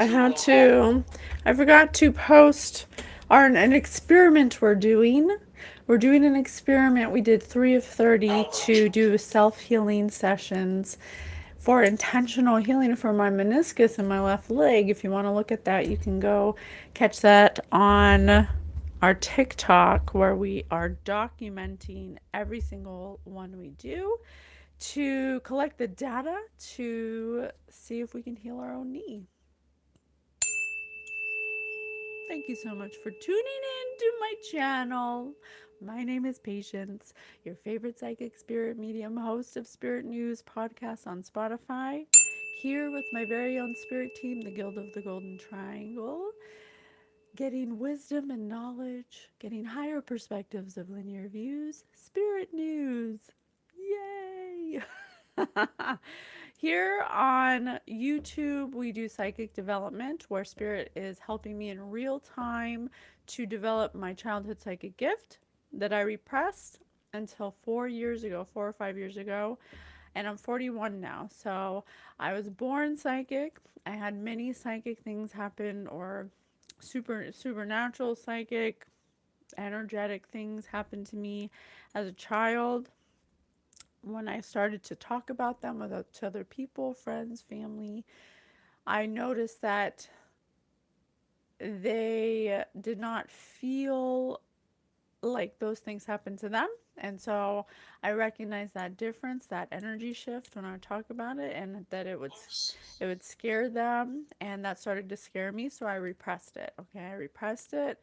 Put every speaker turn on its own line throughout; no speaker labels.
I forgot to post an experiment we're doing. We're doing an experiment. We did 3 of 30 to do self-healing sessions for intentional healing for my meniscus in my left leg. If you want to look at that, you can go catch that on our TikTok, where we are documenting every single one we do to collect the data to see if we can heal our own knee. Thank you so much for tuning in to my channel. My name is Patience, your favorite psychic spirit medium, host of Spirit News podcast on Spotify, here with my very own spirit team, the Guild of the Golden Triangle, getting wisdom and knowledge, getting higher perspectives of linear views, Spirit News. Yay! Here on YouTube, we do psychic development, where Spirit is helping me in real time to develop my childhood psychic gift that I repressed until 4 or 5 years ago. And I'm 41 now. So I was born psychic. I had many psychic things happen, or supernatural psychic, energetic things happen to me as a child. When I started to talk about them to other people, friends, family, I noticed that they did not feel like those things happened to them. And so I recognized that difference, that energy shift when I would talk about it, and that it would scare them, and that started to scare me, so I repressed it. Okay, I repressed it.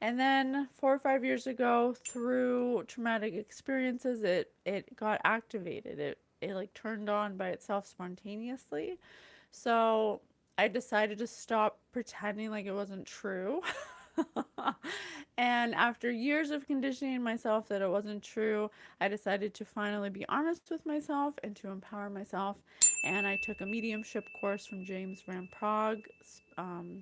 And then 4 or 5 years ago, through traumatic experiences, it got activated. It like turned on by itself spontaneously. So I decided to stop pretending like it wasn't true. And after years of conditioning myself that it wasn't true, I decided to finally be honest with myself and to empower myself. And I took a mediumship course from James Van Prague,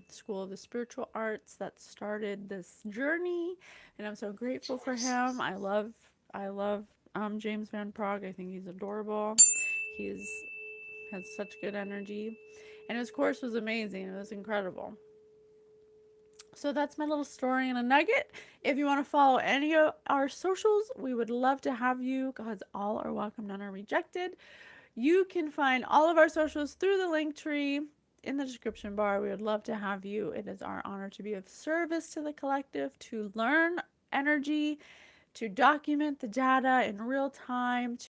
School of the Spiritual Arts, that started this journey. And I'm so grateful for him. I love James Van Prague. I think he's adorable. He's has such good energy. And his course was amazing. It was incredible. So that's my little story in a nugget. If you want to follow any of our socials, we would love to have you, because all are welcome, none are rejected. You can find all of our socials through the link tree in the description bar. We would love to have you. It is our honor to be of service to the collective, to learn energy, to document the data in real time, to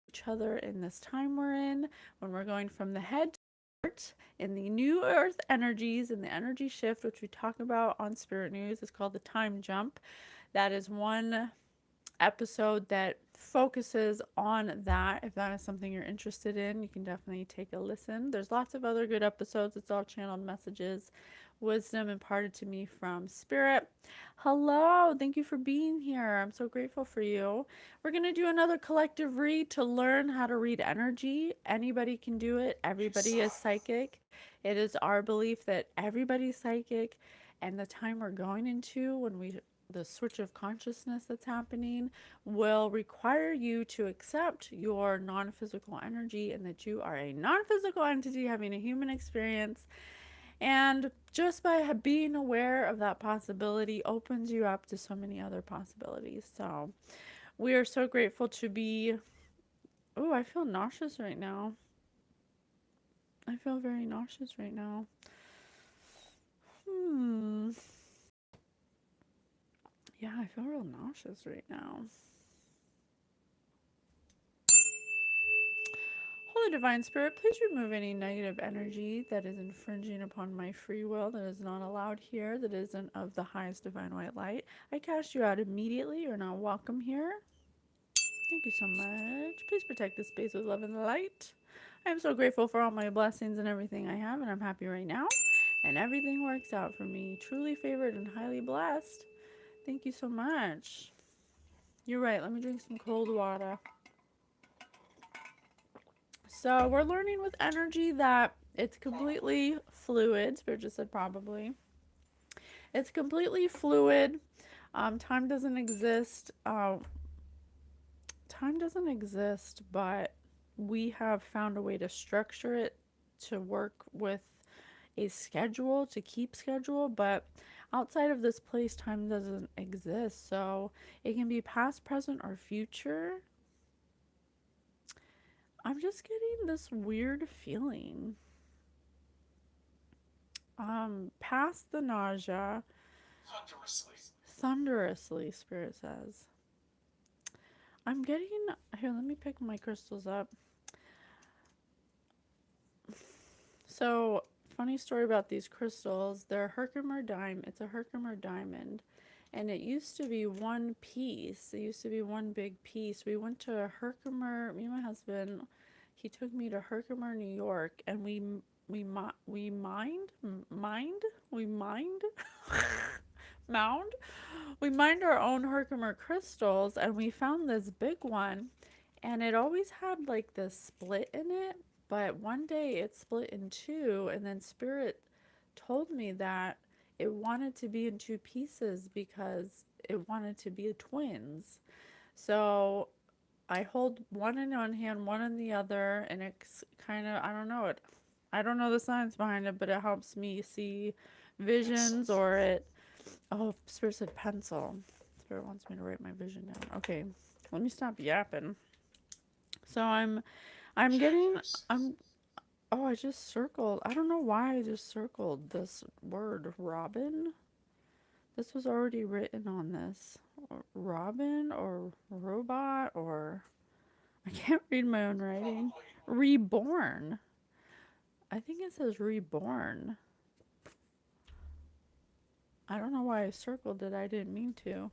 each other in this time we're in, when we're going from the head to heart in the new earth energies and the energy shift, which we talk about on Spirit News. It's called the time jump. That is one episode that focuses on that. If that is something you're interested in, you can definitely take a listen. There's lots of other good episodes. It's all channeled messages, wisdom imparted to me from Spirit. Hello, thank you for being here. I'm so grateful for you. We're going to do another collective read to learn how to read energy. Anybody can do it. Everybody is psychic. It is our belief that everybody's psychic, and the time we're going into, when the switch of consciousness that's happening, will require you to accept your non-physical energy, and that you are a non-physical entity having a human experience. And just by being aware of that possibility opens you up to so many other possibilities. So we are so grateful to be... Oh, I feel nauseous right now. I feel very nauseous right now. Yeah, I feel real nauseous right now. Holy Divine Spirit, please remove any negative energy that is infringing upon my free will, that is not allowed here, that isn't of the highest divine white light. I cast you out immediately. You're not welcome here. Thank you so much. Please protect this space with love and light. I am so grateful for all my blessings and everything I have, and I'm happy right now. And everything works out for me. Truly favored and highly blessed. Thank you so much. You're right. Let me drink some cold water. So we're learning with energy that it's completely fluid. Spirit just said probably. It's completely fluid. Time doesn't exist. Time doesn't exist, but we have found a way to structure it to work with a schedule, to keep schedule, but outside of this place, time doesn't exist. So it can be past, present, or future. I'm just getting this weird feeling. Past the nausea. Thunderously, Spirit says. I'm getting. Here, let me pick my crystals up. So, funny story about these crystals. They're Herkimer diamond. It's a Herkimer diamond. And it used to be one piece. It used to be one big piece. We went to Herkimer, me and my husband, he took me to Herkimer, New York, and we mined, we mined, mound, we mined our own Herkimer crystals, and we found this big one, and it always had like this split in it, but one day it split in two, and then Spirit told me that it wanted to be in two pieces because it wanted to be twins. So I hold one in one hand, one in the other, and it's kind of, I don't know it. I don't know the science behind it, but it helps me see visions or it. Oh, Spirit said pencil. Spirit wants me to write my vision down. Okay, let me stop yapping. So I'm getting, I'm, oh, I just circled. I don't know why I just circled this word, Robin. This was already written on this. Robin or robot or I can't read my own writing. Reborn. I think it says reborn. I don't know why I circled it. I didn't mean to.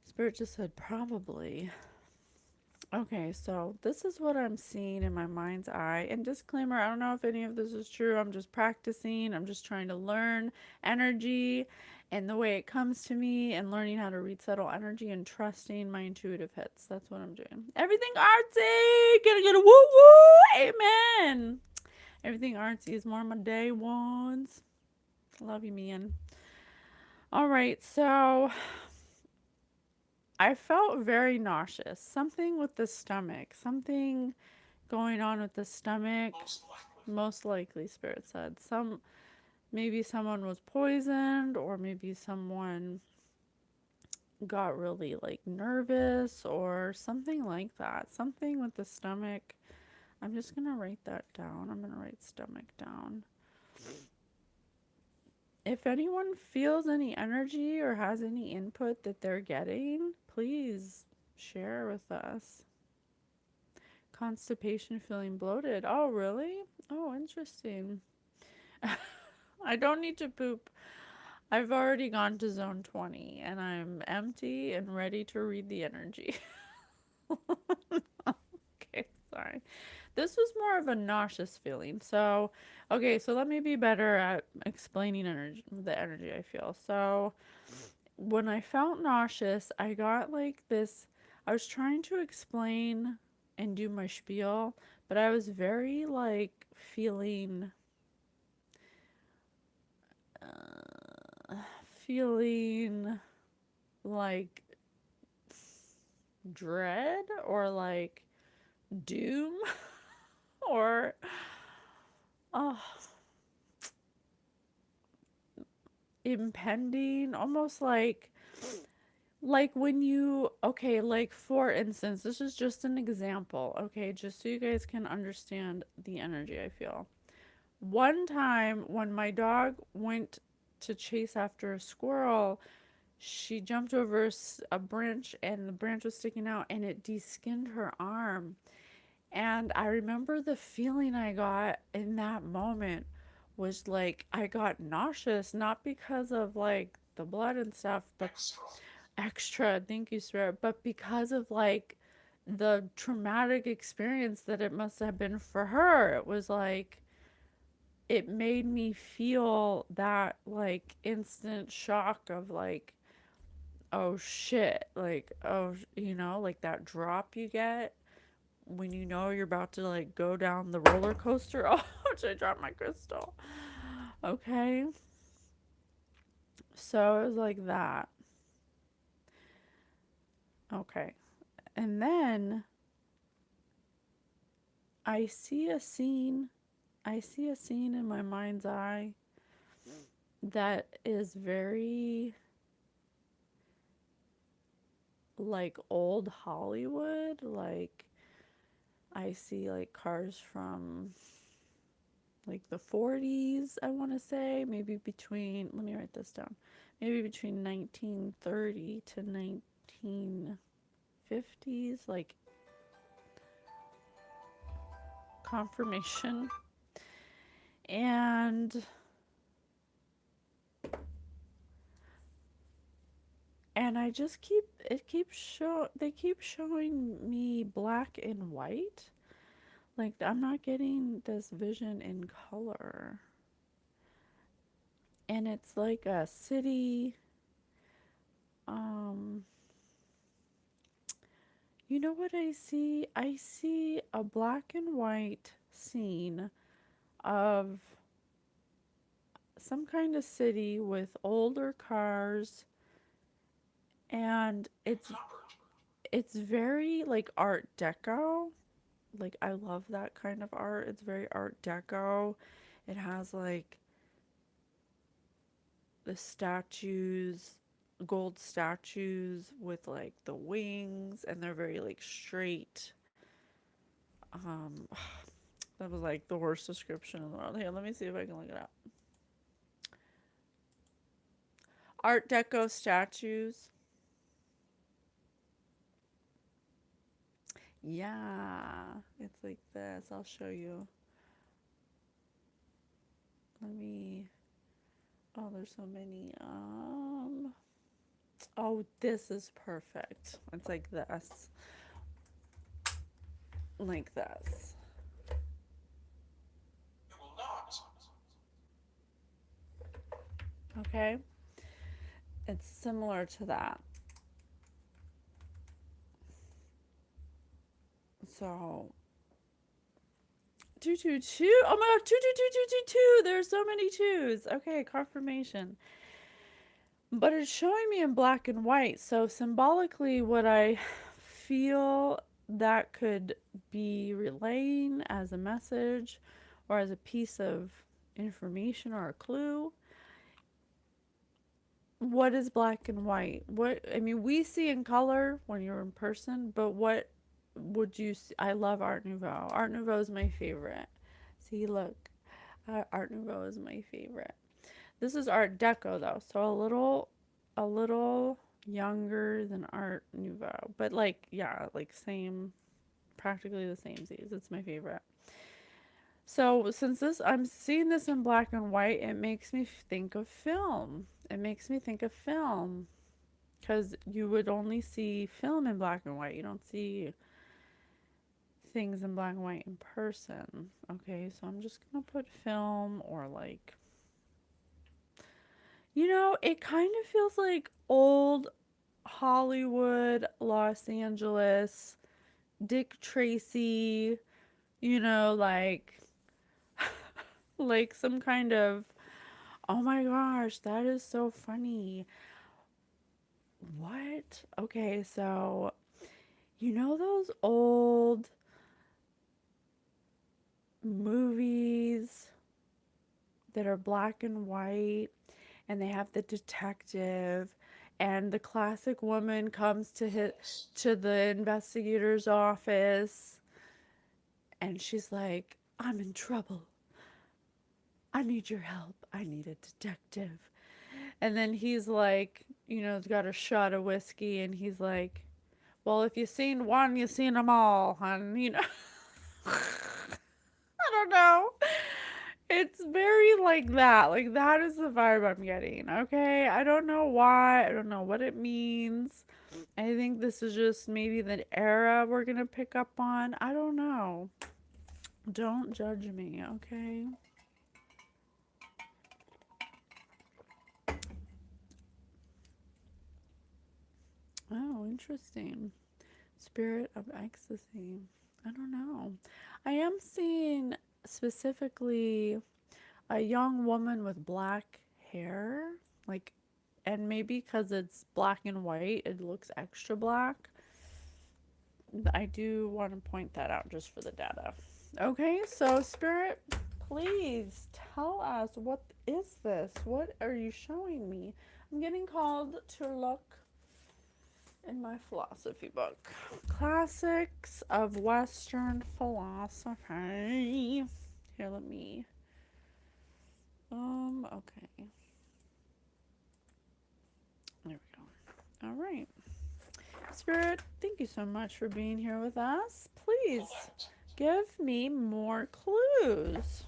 Spirit just said probably. Okay, so this is what I'm seeing in my mind's eye. And disclaimer, I don't know if any of this is true. I'm just practicing. I'm just trying to learn energy and the way it comes to me and learning how to read subtle energy and trusting my intuitive hits. That's what I'm doing. Everything artsy. Get a woo woo. Amen. Everything artsy is more of my day ones. Love you, man. All right, so I felt very nauseous. Something with the stomach. Something going on with the stomach. Most likely, Spirit said. Maybe someone was poisoned, or maybe someone got really like nervous, or something like that. Something with the stomach. I'm just gonna write that down. I'm gonna write stomach down. If anyone feels any energy or has any input that they're getting, please share with us. Constipation, feeling bloated. Oh, really? Oh, interesting. I don't need to poop. I've already gone to zone 20 and I'm empty and ready to read the energy. Okay, sorry. This was more of a nauseous feeling. So, okay, so let me be better at explaining the energy I feel. So, when I felt nauseous, I got like this. I was trying to explain and do my spiel, but I was very like feeling, feeling like dread or like doom or oh, impending, almost like when you, okay, like for instance, this is just an example, okay, just so you guys can understand the energy I feel. One time when my dog went to chase after a squirrel, she jumped over a branch and the branch was sticking out and it de-skinned her arm. And I remember the feeling I got in that moment was like I got nauseous, not because of like the blood and stuff, but extra, thank you, Spirit, but because of like the traumatic experience that it must have been for her. It was like it made me feel that like instant shock of like, oh shit, like, oh, like that drop you get when you know you're about to like go down the roller coaster. Oh, should I drop my crystal? Okay. So it was like that. Okay. And then I see a scene I see a scene in my mind's eye that is very like old Hollywood. Like I see like cars from like the 40s, I want to say, maybe between, let me write this down, maybe between 1930 to 1950s, like confirmation. And I just keep, it keeps show, they keep showing me black and white. Like I'm not getting this vision in color. And it's like a city, um you know what I see? I see a black and white scene of some kind of city with older cars, and it's very like art deco. Like I love that kind of art. It's very art deco. It has like the statues, gold statues with like the wings, and they're very like straight. Um that was like the worst description in the world. Here, let me see if I can look it up. Art Deco statues. Yeah, it's like this. I'll show you. Let me. Oh, there's so many. Oh, this is perfect. It's like this. Like this. Okay? It's similar to that. So 222. Oh my god, 2222222. There's so many twos. Okay, confirmation. But it's showing me in black and white. So symbolically, what I feel that could be relaying as a message or as a piece of information or a clue. What is black and white? What, I mean, we see in color when you're in person, but what would you see? I love Art Nouveau. Art Nouveau is my favorite. See, look, Art Nouveau is my favorite. This is Art Deco though, so a little younger than Art Nouveau, but like yeah, like same, practically the same Z's. It's my favorite. So since this, I'm seeing this in black and white, it makes me think of film. It makes me think of film because you would only see film in black and white. You don't see things in black and white in person. Okay, so I'm just gonna put film or like, you know, it kind of feels like old Hollywood, Los Angeles, Dick Tracy, you know, like some kind of, oh my gosh, that is so funny. What? Okay, so you know those old movies that are black and white and they have the detective and the classic woman comes to the investigator's office and she's like, I'm in trouble. I need your help. I need a detective. And then he's like, you know, he's got a shot of whiskey and he's like, well, if you've seen one, you've seen them all. And, you know, I don't know. It's very like that. Like, that is the vibe I'm getting. Okay. I don't know why. I don't know what it means. I think this is just maybe the era we're going to pick up on. I don't know. Don't judge me. Okay. Oh, interesting. Spirit of ecstasy. I don't know. I am seeing specifically a young woman with black hair, like, and maybe because it's black and white, it looks extra black. I do want to point that out just for the data. Okay, so Spirit, Please tell us, what is this? What are you showing me? I'm getting called to look in my philosophy book. Classics of Western philosophy. Here, let me. Okay. There we go. All right. Spirit, thank you so much for being here with us. Please give me more clues.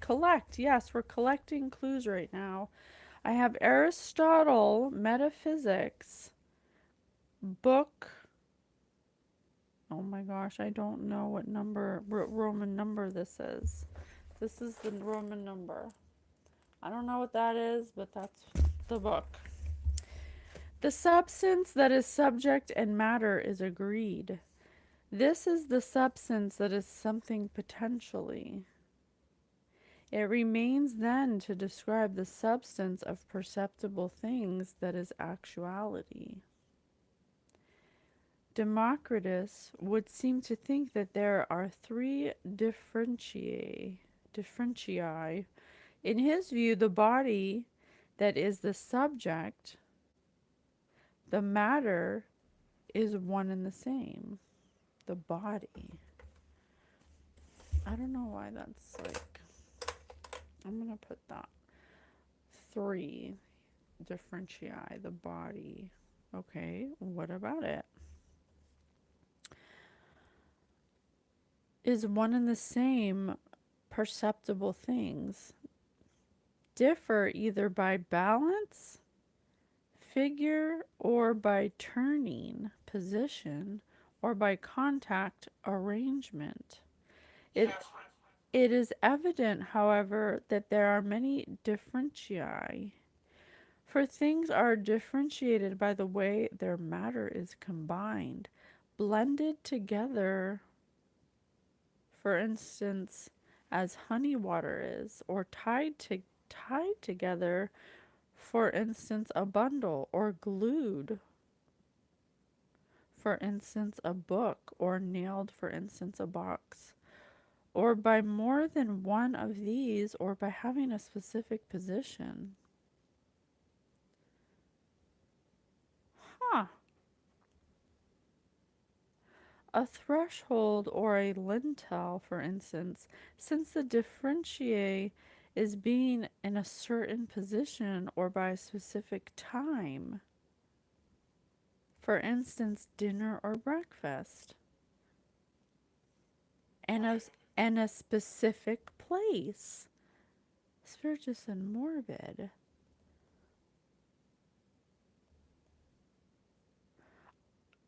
Collect. Yes, we're collecting clues right now. I have Aristotle, Metaphysics, book. Oh my gosh, I don't know what number, Roman number this is. This is the Roman number. I don't know what that is, but that's the book. The substance that is subject and matter is agreed. This is the substance that is something potentially. It remains then to describe the substance of perceptible things that is actuality. Democritus would seem to think that there are three differentiae. In his view, the body that is the subject, the matter is one and the same. The body. I don't know why that's like, I'm going to put that. Three differentiae, the body. Okay, what about it? Is one and the same perceptible things. Differ either by balance, figure, or by turning, position, or by contact, arrangement. It is evident, however, that there are many differentiae, for things are differentiated by the way their matter is combined, blended together, for instance, as honey water is, or tied together, for instance, a bundle, or glued, for instance, a book, or nailed, for instance, a box, or by more than one of these, or by having a specific position. Huh. A threshold or a lintel, for instance, since the differentiae is being in a certain position or by a specific time. For instance, dinner or breakfast. And a specific place. Spiritus and morbid.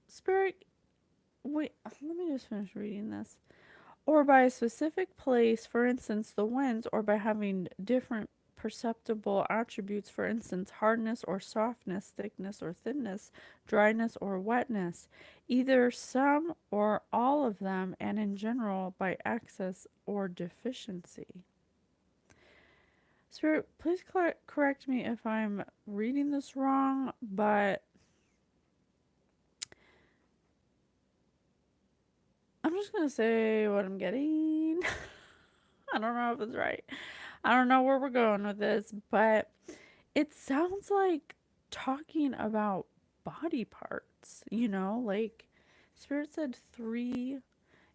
Spirit, wait, let me just finish reading this. Or by a specific place, for instance, the winds, or by having different perceptible attributes, for instance, hardness or softness, thickness or thinness, dryness or wetness, either some or all of them, and in general by excess or deficiency. Spirit, please correct me if I'm reading this wrong, but I'm just going to say what I'm getting. I don't know if it's right. I don't know where we're going with this, but it sounds like talking about body parts, like Spirit said 3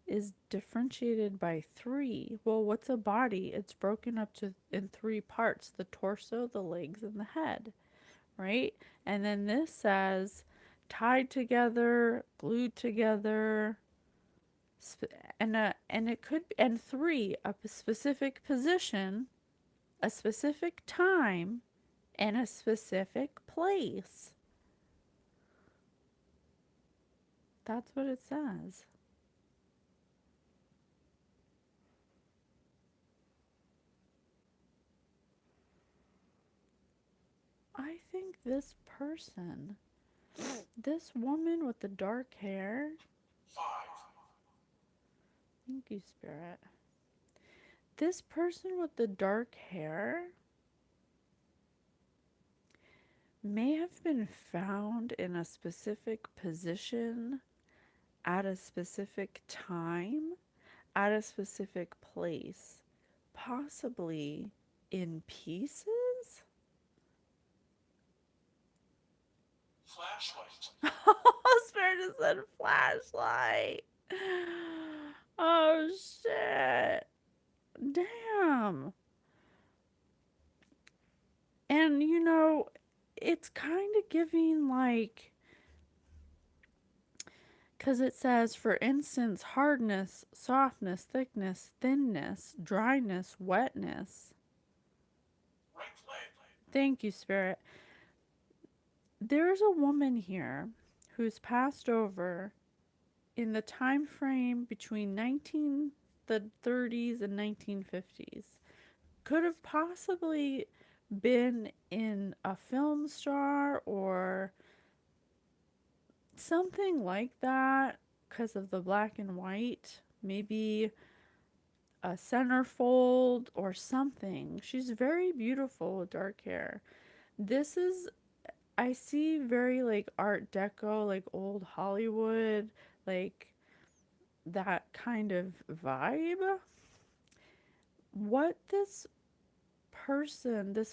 is differentiated by 3. Well, what's a body? It's broken up in 3 parts, the torso, the legs, and the head, right? And then this says tied together, glued together, and it could be, and 3, a specific position, a specific time, and a specific place. That's what it says. I think this person, this woman with the dark hair. 5. Thank you, Spirit. This person with the dark hair may have been found in a specific position at a specific time, at a specific place, possibly in pieces?
Flashlight.
Spirit just said flashlight. Oh shit. Damn. And it's kind of giving like, because it says, for instance, hardness, softness, thickness, thinness, dryness, wetness.
Right leg.
Thank you, Spirit. There's a woman here who's passed over in the time frame between the 30s and 1950s. Could have possibly been in a film star or something like that because of the black and white. Maybe a centerfold or something. She's very beautiful with dark hair. This is, I see very like Art Deco, like old Hollywood, like that kind of vibe. What this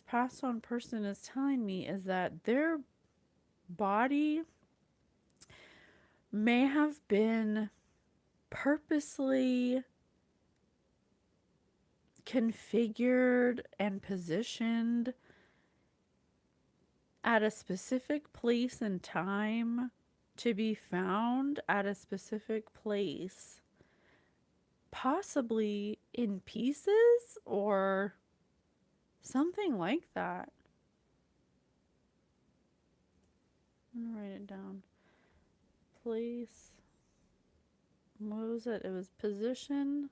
passed on person is telling me is that their body may have been purposely configured and positioned at a specific place and time to be found at a specific place, possibly in pieces or something like that. I'm gonna write it down. Place. What was it? It was position,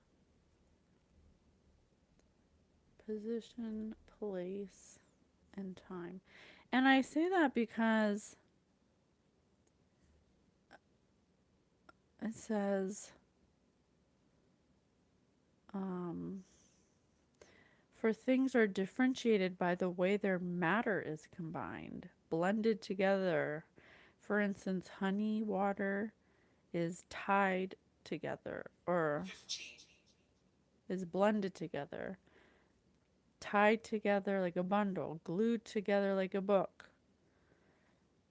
place, and time. And I say that because it says, for things are differentiated by the way their matter is combined, blended together. For instance, honey water is tied together or
15.
is blended together, tied together like a bundle, glued together like a book.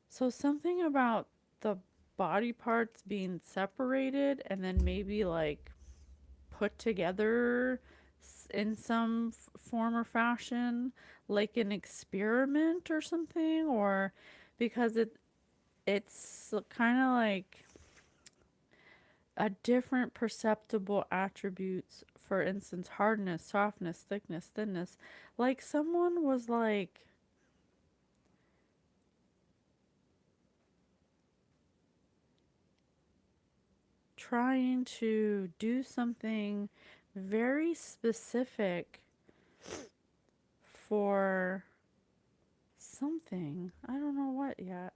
So something about the body parts being separated and then maybe like put together in some form or fashion, like an experiment or something, or because it's kind of like a different perceptible attributes, for instance, hardness, softness, thickness, thinness. Like someone was like trying to do something very specific for something. I don't know what yet.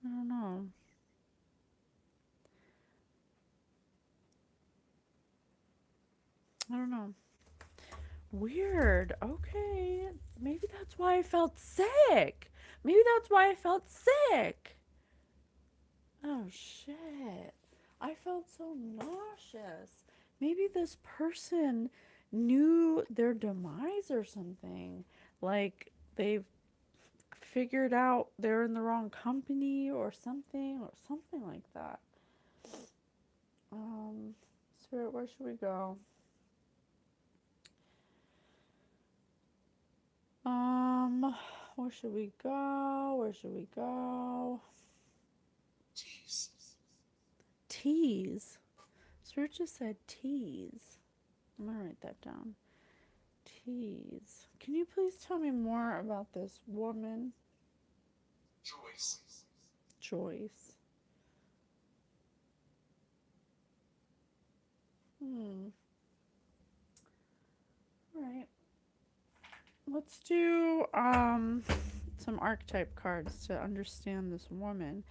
I don't know. I don't know. Weird. Okay. Maybe that's why I felt sick. Maybe that's why I felt sick. Oh shit. I felt so nauseous. Maybe this person knew their demise or something. Like they've figured out they're in the wrong company or something like that. Um Spirit, where should we go? Um, where should we go? Where should we go?
Tease.
Tease. Spirit just said tease. I'm gonna write that down. Tease. Can you please tell me more about this woman?
Joyce.
Joyce. Alright. Let's do some archetype cards to understand this woman.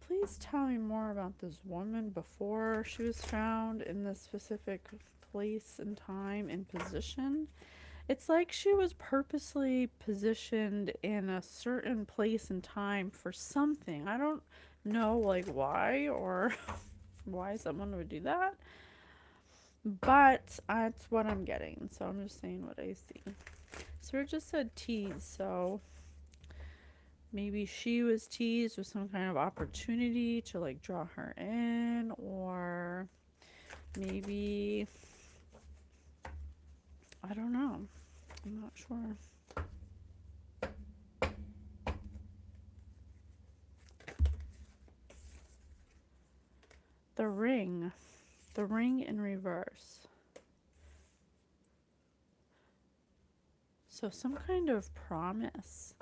Please tell me more about this woman before she was found in this specific place and time and position. It's like she was purposely positioned in a certain place and time for something. I don't know like why or why someone would do that. but that's what I'm getting. So I'm just saying what I see. Spirit just said tease, so maybe she was teased with some kind of opportunity to like draw her in, or maybe I don't know. I'm not sure. The ring. The ring in reverse. So some kind of promise.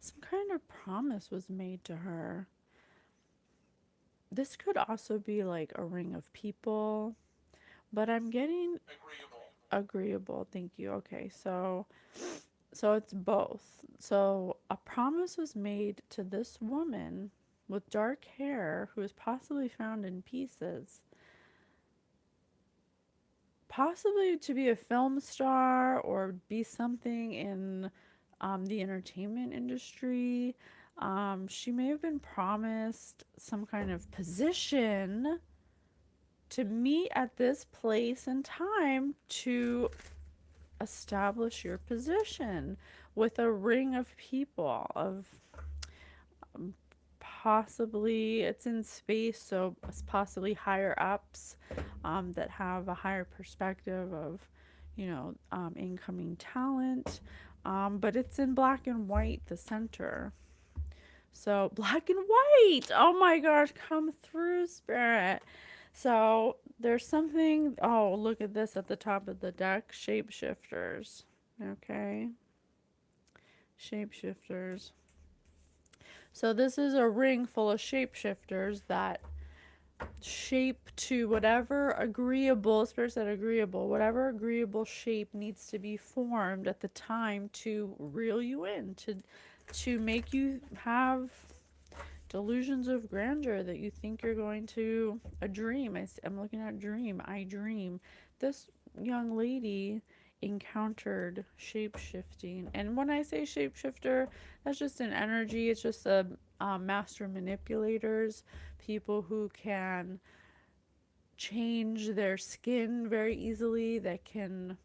Some kind of promise was made to her. This could also be like a ring of people, but I'm getting
Agreeable.
agreeable. Thank you. Okay, so it's both. So a promise was made to this woman with dark hair who is possibly found in pieces, possibly to be a film star or be something in the entertainment industry. She may have been promised some kind of position to meet at this place and time to establish your position with a ring of people, of possibly it's in space, so it's possibly higher ups that have a higher perspective of, incoming talent. But it's in black and white, the center. So black and white. Oh my gosh, come through, spirit. So there's something. Oh, look at this at the top of the deck. Shapeshifters. Okay. Shapeshifters. So this is a ring full of shapeshifters that shape to whatever agreeable, spirit said agreeable, whatever agreeable shape needs to be formed at the time to reel you in, to make you have delusions of grandeur that you think you're going to a dream. I'm looking at dream. I dream. This young lady encountered shape shifting, and when I say shapeshifter, that's just an energy. It's just a master manipulators, people who can change their skin very easily, that can,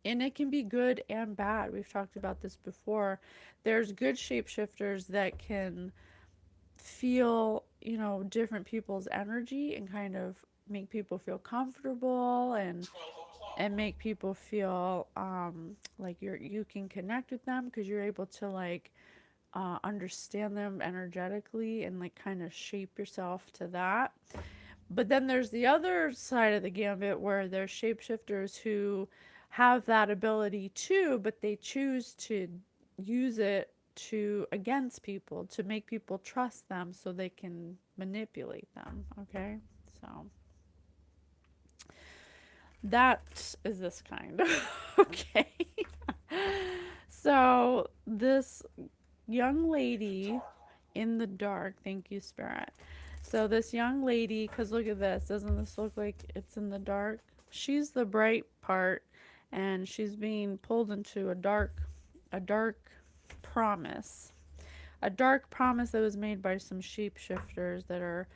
and it can be good and bad. We've talked about this before. There's good shapeshifters that can feel, different people's energy and kind of make people feel comfortable,
12 o'clock.
and make people feel like you can connect with them because you're able to like understand them energetically and like kind of shape yourself to that. But then there's the other side of the gambit where there's shapeshifters who have that ability too, but they choose to use it to against people to make people trust them so they can manipulate them. Okay, so that is this kind. Okay, so this young lady in the dark, thank you, spirit. So this young lady, because look at this, doesn't this look like it's in the dark? She's the bright part, and she's being pulled into a dark promise, a dark promise that was made by some shapeshifters that are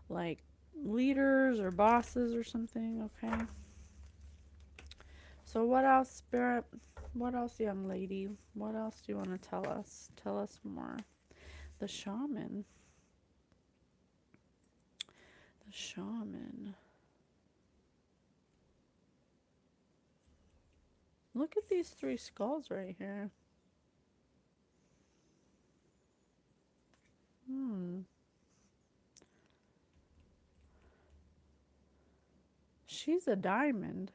like leaders or bosses or something. Okay, so what else, spirit? What else, young lady? What else do you want to tell us? Tell us more. The shaman. The shaman. Look at these three skulls right here. Hmm. She's a diamond.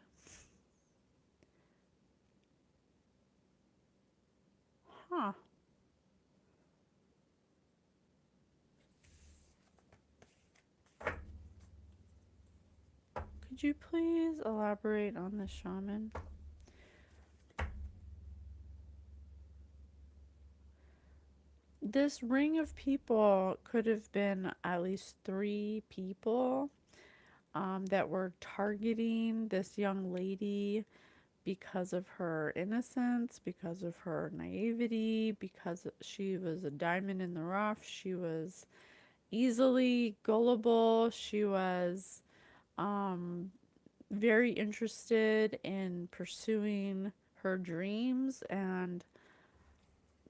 Huh. Could you please elaborate on the shaman? This ring of people could have been at least three people that were targeting this young lady because of her innocence, because of her naivety, because she was a diamond in the rough. She was easily gullible. She was, um, very interested in pursuing her dreams, and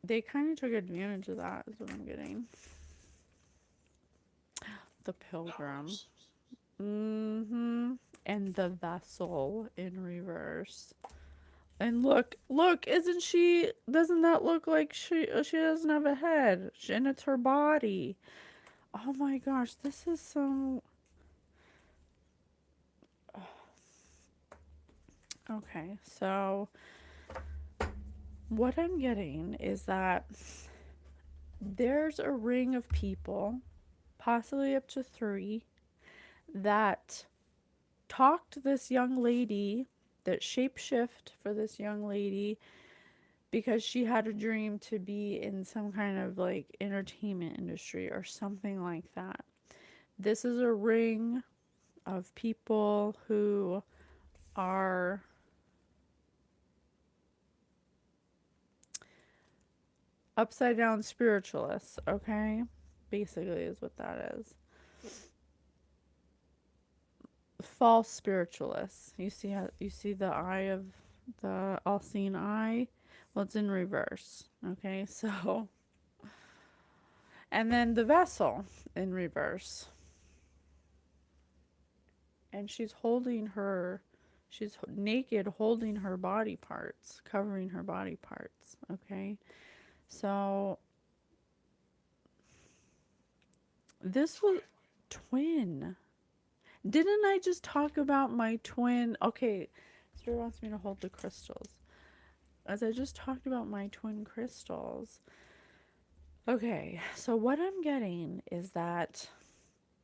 they kind of took advantage of that, is what I'm getting. The pilgrim.
numbers,
Mm-hmm. And the vessel in reverse. And look, doesn't that look like she doesn't have a head, and it's her body. Oh my gosh, this is so... Okay, so what I'm getting is that there's a ring of people, possibly up to three, that talked this young lady, that shapeshift for this young lady because she had a dream to be in some kind of like entertainment industry or something like that. This is a ring of people who are upside down spiritualists, okay? Basically is what that is. False spiritualists. You see the eye of the all-seeing eye? Well, it's in reverse. Okay? So, and then the vessel in reverse. And she's naked holding her body parts, covering her body parts, okay? So, this was twin. Didn't I just talk about my twin? Okay, Spirit wants me to hold the crystals. As I just talked about my twin crystals. Okay, so what I'm getting is that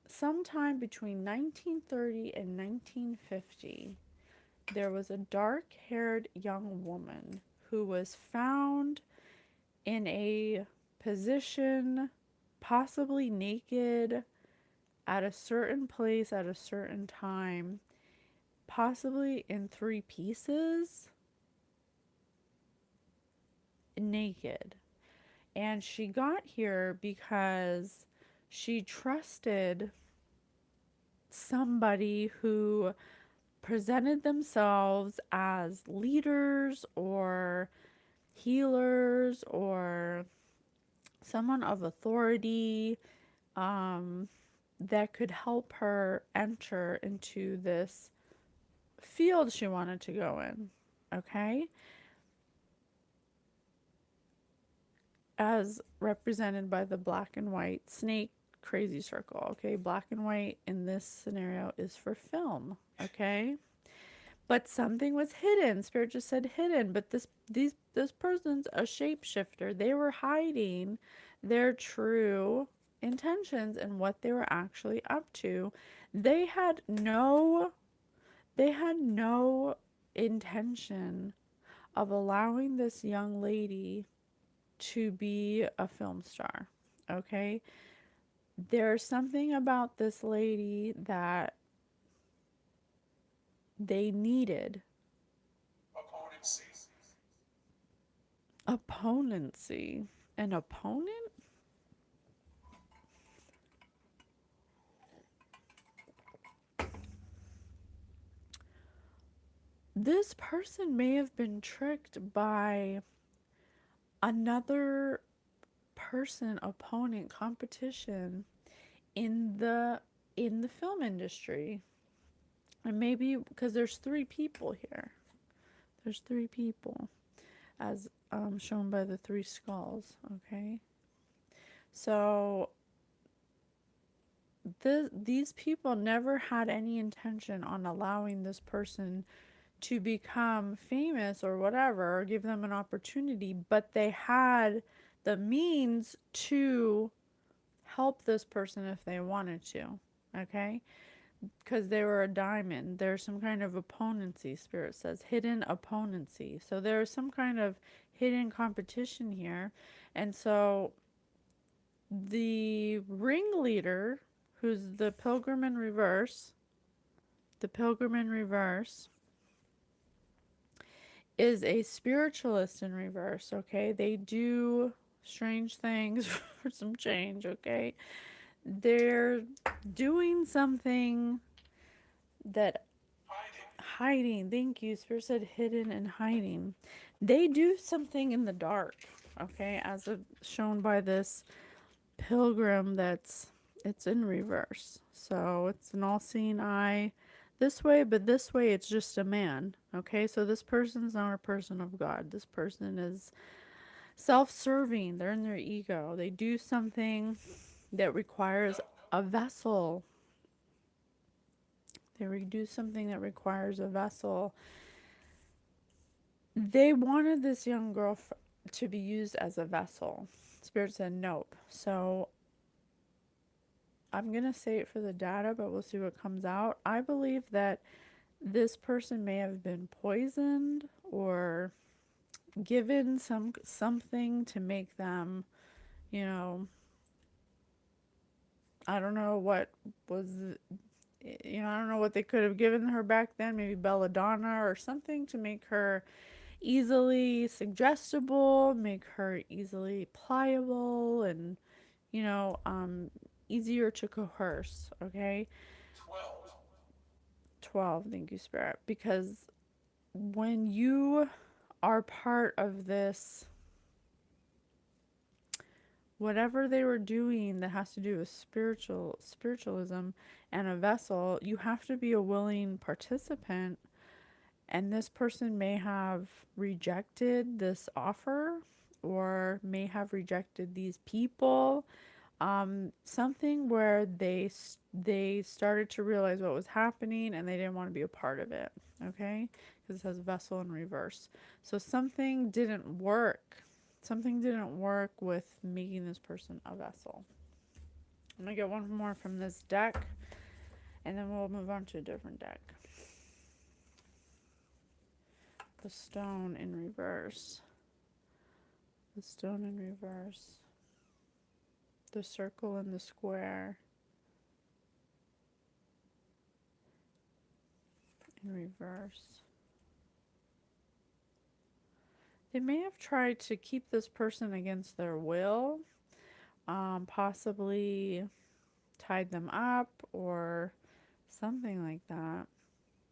sometime between 1930 and 1950, there was a dark haired young woman who was found in a position, possibly naked, at a certain place at a certain time, possibly in three pieces, naked. And she got here because she trusted somebody who presented themselves as leaders or healers or someone of authority, um, that could help her enter into this field she wanted to go in. Okay? As represented by the black and white snake crazy circle. Okay? Black and white in this scenario is for film. Okay? But something was hidden. Spirit just said hidden. But this person's a shapeshifter. They were hiding their true intentions and what they were actually up to. They had no they had no intention of allowing this young lady to be a film star. Okay? There's something about this lady that they needed.
opponency,
Opponency. An opponent? This person may have been tricked by another person, opponent, competition in the film industry. And maybe because there's three people here. There's three people as shown by the three skulls, okay? So these people never had any intention on allowing this person to become famous or whatever, or give them an opportunity, but they had the means to help this person if they wanted to, okay? Because they were a diamond. There's some kind of opponency, Spirit says, hidden opponency. So there's some kind of hidden competition here. And so the ringleader, who's the pilgrim in reverse, is a spiritualist in reverse, okay? They do strange things for some change, okay? They're doing something that
hiding,
hiding. Thank you. Spirit said hidden and hiding. They do something in the dark. Okay, as shown by this pilgrim it's in reverse. So it's an all-seeing eye this way, but this way it's just a man. Okay, so this person's not a person of God. This person is self-serving. They're in their ego. They do something that requires a vessel. They do something that requires a vessel. They wanted this young girl to be used as a vessel. Spirit said nope. So I'm going to say it for the data, but we'll see what comes out. I believe that this person may have been poisoned or given something to make them, you know, I don't know what was, I don't know what they could have given her back then, maybe belladonna or something to make her easily suggestible, make her easily pliable, and, you know, easier to coerce, okay?
12.
12, thank you, Spirit. Because when you are part of this, whatever they were doing that has to do with spiritualism and a vessel, you have to be a willing participant. And this person may have rejected this offer or may have rejected these people. Something where they started to realize what was happening and they didn't want to be a part of it. Okay, because it says vessel in reverse. So something didn't work with making this person a vessel. I'm gonna get one more from this deck and then we'll move on to a different deck. The stone in reverse. The stone in reverse. The circle and the square in reverse. They may have tried to keep this person against their will, possibly tied them up or something like that.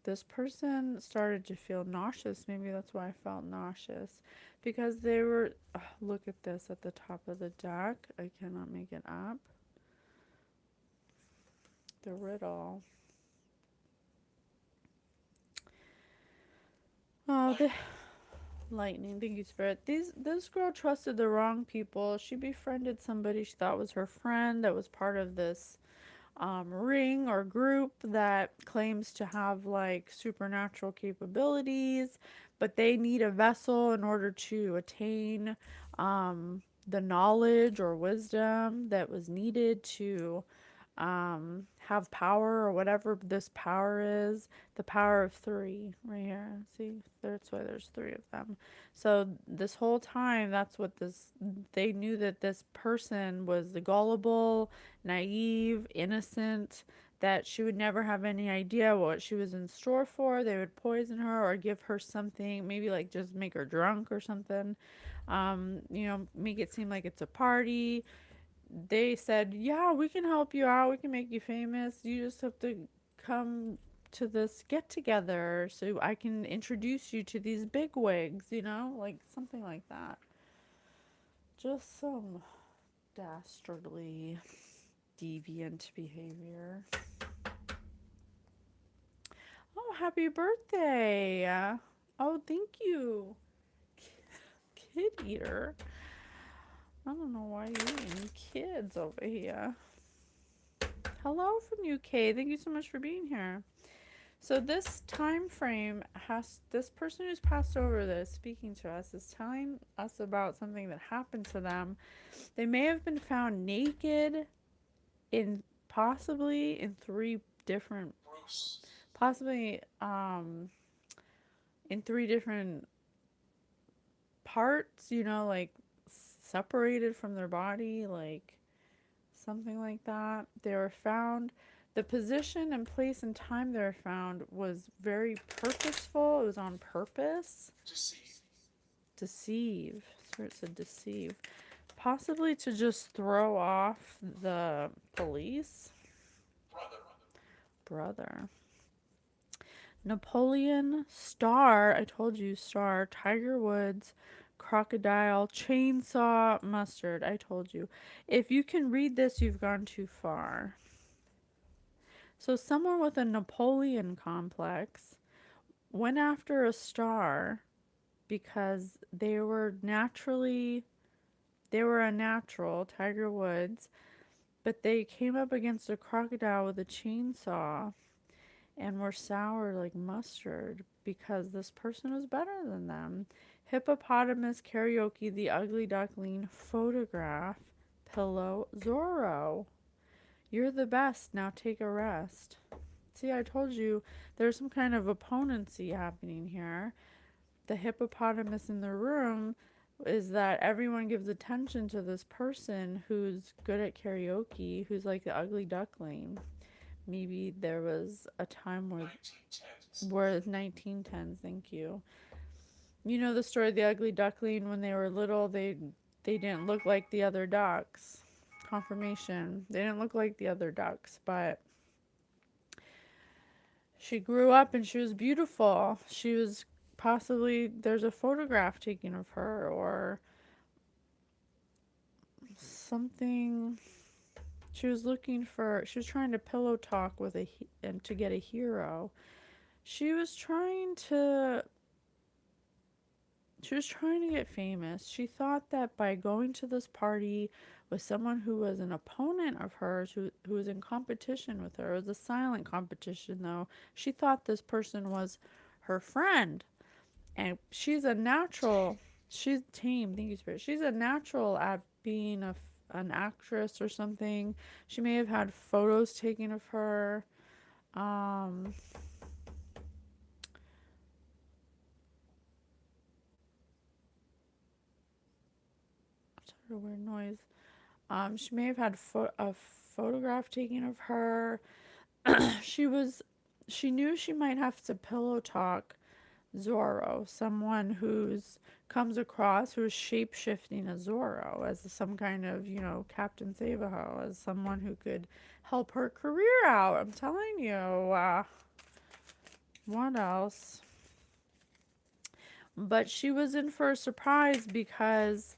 This person started to feel nauseous. Maybe that's why I felt nauseous. Because they were, look at this at the top of the deck. I cannot make it up. The riddle. Oh, the lightning. Thank you, Spirit. This girl trusted the wrong people. She befriended somebody she thought was her friend that was part of this ring or group that claims to have like supernatural capabilities, but they need a vessel in order to attain the knowledge or wisdom that was needed to have power or whatever this power is. The power of three right here. See, that's why there's three of them. So this whole time, they knew that this person was gullible, naive, innocent, that she would never have any idea what she was in store for. They would poison her or give her something, maybe like just make her drunk or something. Make it seem like it's a party. They said, yeah, we can help you out. We can make you famous. You just have to come to this get together so I can introduce you to these big wigs, like something like that. Just some dastardly, deviant behavior. Oh, happy birthday. Oh, thank you. Kid eater. I don't know why you're eating kids over here. Hello from UK. Thank you so much for being here. So this time frame this person who's passed over this speaking to us is telling us about something that happened to them. They may have been found naked possibly in three different parts, like separated from their body, like something like that. They were found. The position and place and time they were found was very purposeful. It was on purpose. Deceive. Spirit said deceive. Possibly to just throw off the police. Brother. Napoleon, Star, I told you, Star, Tiger Woods, Crocodile, Chainsaw, Mustard, I told you. If you can read this, you've gone too far. So, someone with a Napoleon complex went after a star because they were a natural, Tiger Woods, but they came up against a crocodile with a chainsaw and were sour like mustard because this person was better than them. Hippopotamus, karaoke, the ugly duckling, photograph, pillow, Zorro. You're the best, now take a rest. See, I told you there's some kind of opponency happening here. The hippopotamus in the room is that everyone gives attention to this person who's good at karaoke, who's like the ugly duckling. Maybe there was a time
1910s.
where 1910s, thank you. You know the story of the ugly duckling. When they were little, they didn't look like the other ducks. Confirmation. They didn't look like the other ducks, but she grew up and she was beautiful. She was possibly, there's a photograph taken of her or something. She was trying to pillow talk with and to get a hero. She was trying to She was trying to get famous. She thought that by going to this party with someone who was an opponent of hers, who was in competition with her, it was a silent competition though. She thought this person was her friend. And she's a natural. She's tame. Thank you, Spirit. She's a natural at being an actress or something. She may have had photos taken of her. Um, sort of weird noise. She may have had a photograph taken of her. she was, she knew she might have to pillow talk Zorro, someone who's comes across who's shape shifting as Zorro, as some kind of, Captain Savaho, as someone who could help her career out. I'm telling you. What else? But she was in for a surprise because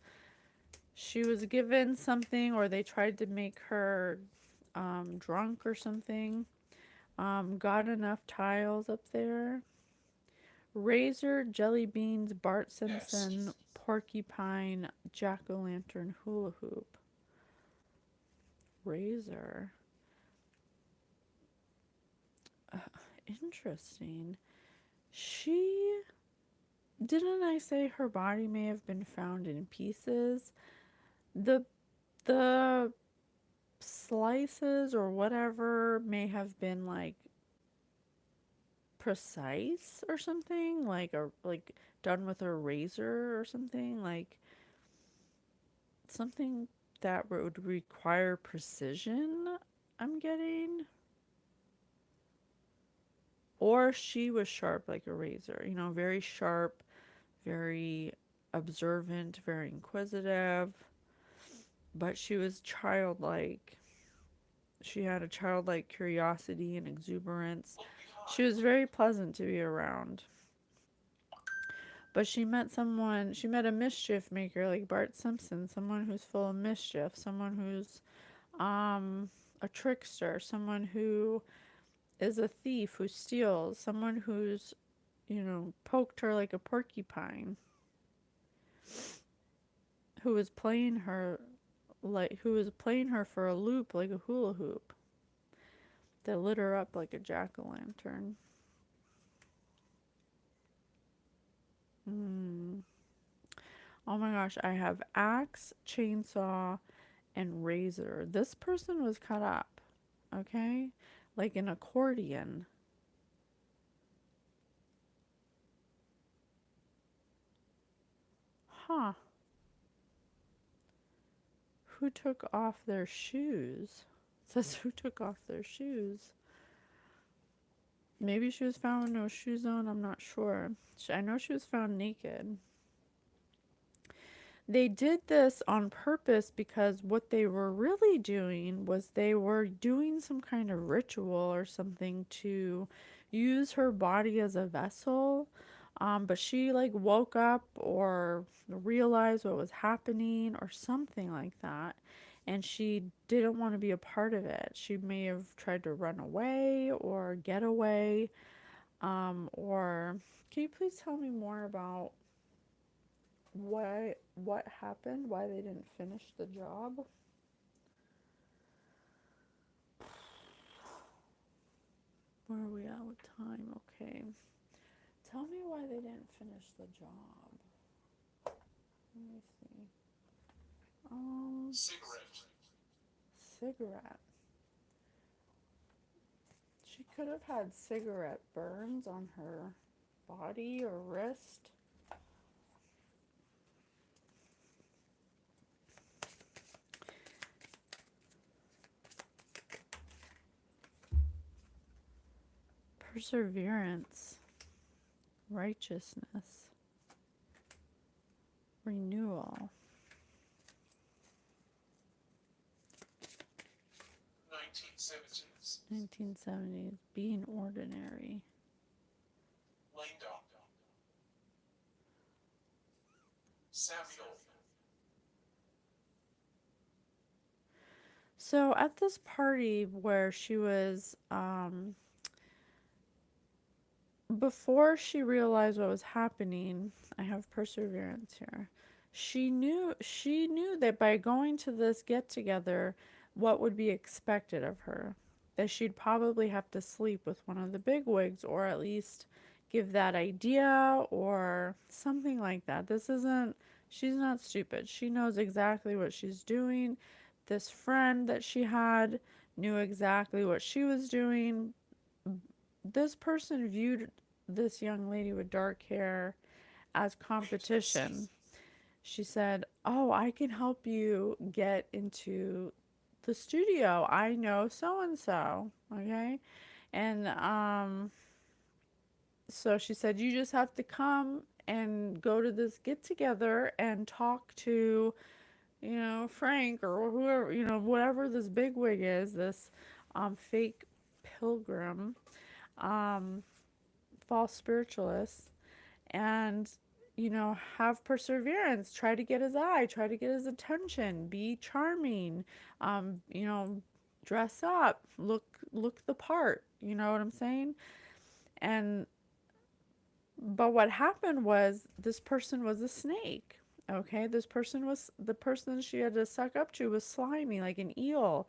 she was given something, or they tried to make her drunk or something. Got enough tiles up there. Razor, jelly beans, Bart Simpson,
Yes.
porcupine, jack-o'-lantern, hula hoop. Razor. Uh, Interesting. She didn't I say her body may have been found in pieces? The the slices or whatever may have been like precise or something, like done with a razor or something, like something that would require precision, I'm getting. Or she was sharp like a razor, very sharp, very observant, very inquisitive, but she was childlike. She had a childlike curiosity and exuberance. She was very pleasant to be around. But she met a mischief maker like Bart Simpson, someone who's full of mischief, someone who's a trickster, someone who is a thief who steals, someone who's, poked her like a porcupine, who was playing her for a loop like a hula hoop, that lit her up like a jack-o'-lantern. Mm. Oh my gosh, I have axe, chainsaw, and razor. This person was cut up, okay? Like an accordion. Huh. Who took off their shoes? It says who took off their shoes. Maybe she was found with no shoes on, I'm not sure. I know she was found naked. They did this on purpose because what they were really doing was they were doing some kind of ritual or something to use her body as a vessel. But she like woke up or realized what was happening or something like that. And she didn't want to be a part of it. She may have tried to run away or get away. Or can you please tell me more about what happened? Why they didn't finish the job? Where are we at with time? Okay. Tell me why they didn't finish the job. Let me see.
Cigarette.
Cigarette. She could have had cigarette burns on her body or wrist. Perseverance, righteousness, renewal.
1970s.
1970s, being ordinary.
Laying down. Samuel.
So at this party where she was, before she realized what was happening, I have perseverance here. She knew that by going to this get together, what would be expected of her. That she'd probably have to sleep with one of the bigwigs, or at least give that idea, or something like that. This isn't, she's not stupid. She knows exactly what she's doing. This friend that she had knew exactly what she was doing. This person viewed this young lady with dark hair as competition. She said, "Oh, I can help you get into the studio. I know so and so." Okay? And so she said, "You just have to come and go to this get together and talk to, Frank or whoever, whatever this bigwig is, this fake pilgrim, um, false spiritualist, and have perseverance, try to get his eye, try to get his attention, be charming, um you know dress up, look the part, you know what I'm saying?" And but what happened was this person was a snake. Okay, the person she had to suck up to was slimy like an eel.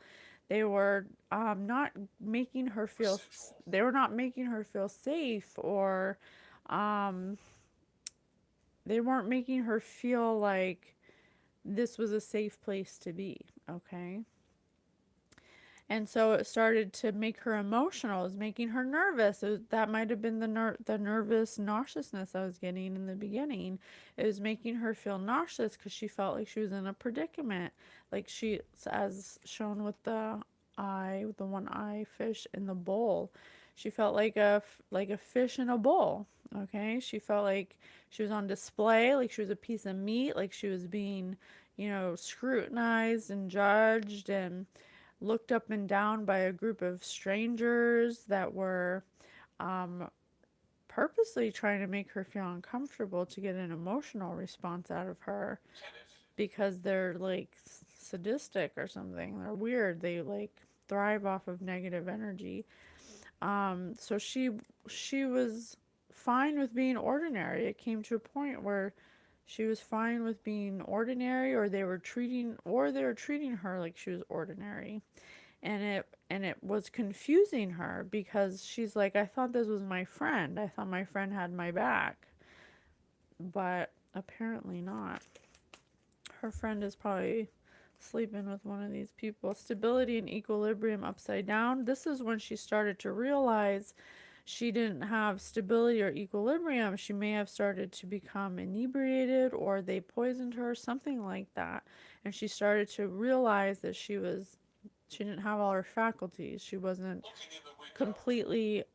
They were not making her feel
Residual.
they were not making her feel safe, or um they weren't making her feel like this was a safe place to be, okay? And so it started to make her emotional. It was making her nervous. That might have been the nervous nauseousness I was getting in the beginning. It was making her feel nauseous because she felt like she was in a predicament, like she, as shown with the one eye fish in the bowl. She felt like a fish in a bowl. Okay, she felt like she was on display, like she was a piece of meat, like she was being, scrutinized and judged and looked up and down by a group of strangers that were um, purposely trying to make her feel uncomfortable to get an emotional response out of her,
Kenneth.
because they're like sadistic or something. They're weird. They like thrive off of negative energy. So she was fine with being ordinary. It came to a point where she was fine with being ordinary, or they were treating her like she was ordinary. And it was confusing her because she's like, "I thought this was my friend. I thought my friend had my back." But apparently not. Her friend is probably sleeping with one of these people. Stability and equilibrium upside down. This is when she started to realize she didn't have stability or equilibrium. She may have started to become inebriated, or they poisoned her, something like that. And she started to realize that she didn't have all her faculties. She wasn't
Looking in the window.
completely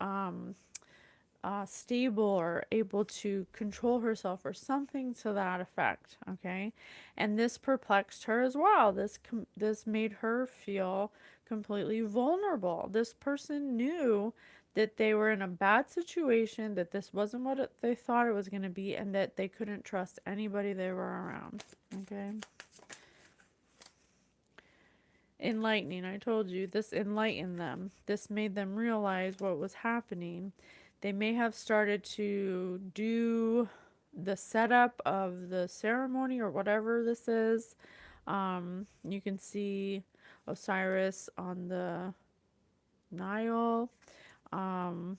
stable or able to control herself, or something to that effect. Okay, and this perplexed her as well. This made her feel completely vulnerable. This person knew that they were in a bad situation, that this wasn't what they thought it was going to be, and that they couldn't trust anybody they were around. Okay. Enlightening, I told you, this enlightened them. This made them realize what was happening. They may have started to do the setup of the ceremony or whatever this is. You can see Osiris on the Nile. Um,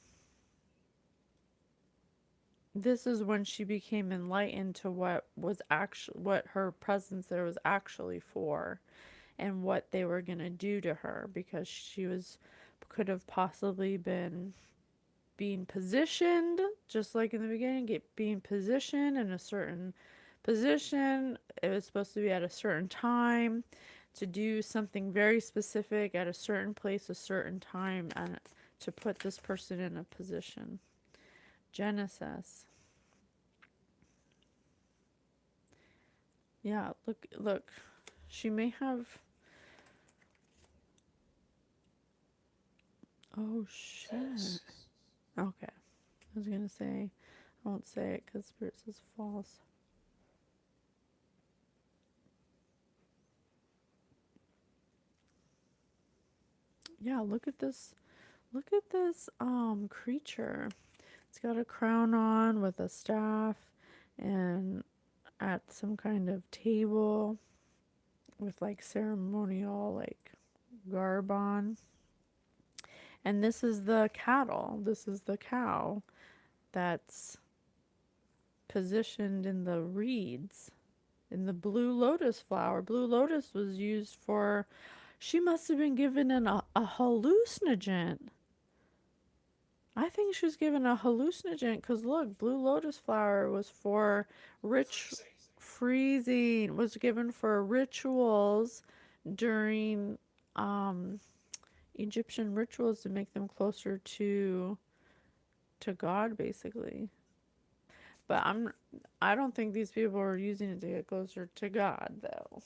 this is when she became enlightened to what her presence there was actually for, and what they were going to do to her, because she was could have possibly been being positioned just like in the beginning, being positioned in a certain position. It was supposed to be at a certain time to do something very specific at a certain place, a certain time, and to put this person in a position. Genesis. Yeah, look. She may have. Oh shit. Okay. I was gonna say, I won't say it because Spirit says false. Yeah, look at this. Look at this creature. It's got a crown on with a staff, and at some kind of table with like ceremonial like garb on. And this is the cattle. This is the cow that's positioned in the reeds, in the blue lotus flower. Blue lotus was used for. She must have been given a hallucinogen. I think she was given a hallucinogen because look, blue lotus flower was for rich freezing, was given for rituals during um, Egyptian rituals to make them closer to God, basically. But I don't think these people are using it to get closer to God, though.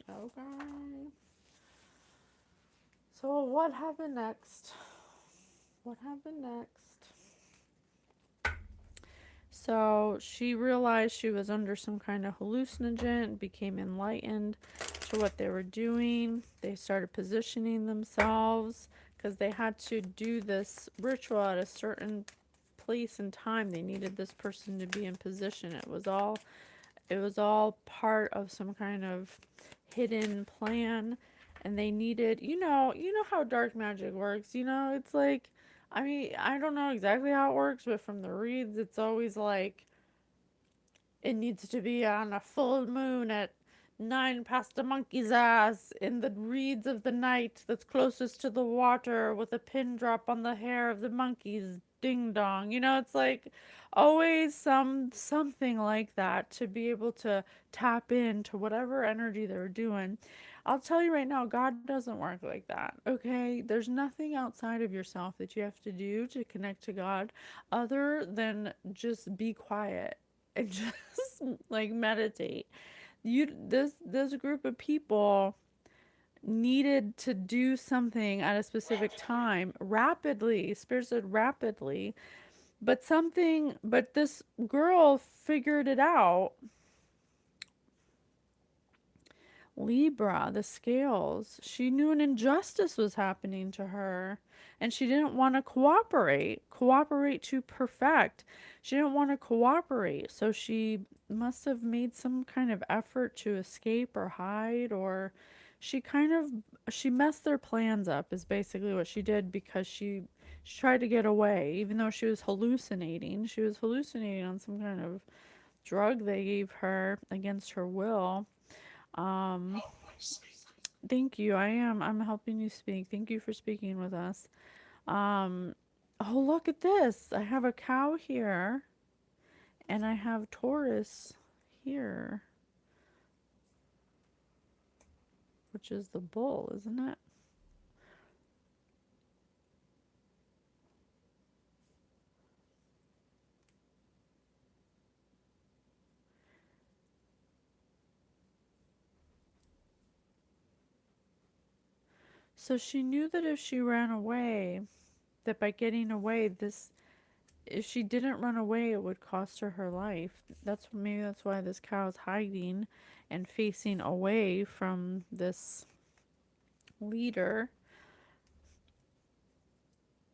Okay. So what happened next? What happened next? So she realized she was under some kind of hallucinogen, became enlightened to what they were doing. They started positioning themselves because they had to do this ritual at a certain place and time. They needed this person to be in position. It was all part of some kind of hidden plan, and they needed, you know how dark magic works. It's like, I mean, I don't know exactly how it works, but from the reads it's always like it needs to be on a full moon at 9 past a monkey's ass in the reeds of the night that's closest to the water with a pin drop on the hair of the monkey's ding dong. It's like always something like that to be able to tap into whatever energy they're doing. I'll tell you right now, God doesn't work like that. Okay? There's nothing outside of yourself that you have to do to connect to God other than just be quiet and just like meditate. This group of people needed to do something at a specific time rapidly. Spirit said rapidly, but this girl figured it out. Libra, the scales. She knew an injustice was happening to her, and she didn't want to cooperate to perfect. She didn't want to cooperate, so she must have made some kind of effort to escape or hide, or she messed their plans up is basically what she did, because she tried to get away even though she was hallucinating. She was hallucinating on some kind of drug they gave her against her will. um Thank you. I'm helping you speak. Thank you for speaking with us. Um, oh, look at this. I have a cow here, and I have Taurus here, which is the bull, isn't it? So she knew that if she ran away, that by getting away, this if she didn't run away, it would cost her her life. That's why this cow is hiding and facing away from this leader,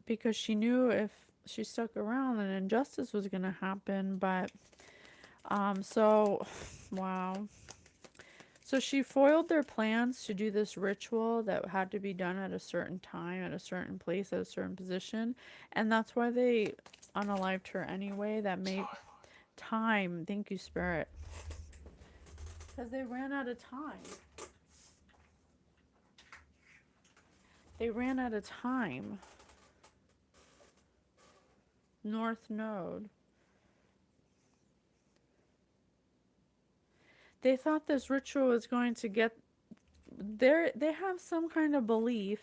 because she knew if she stuck around, then injustice was going to happen. But so wow. So she foiled their plans to do this ritual that had to be done at a certain time, at a certain place, at a certain position, and that's why they unalived her anyway. That made time. Thank you, Spirit. Because they ran out of time. They ran out of time. North Node. They thought this ritual was going to get there. They have some kind of belief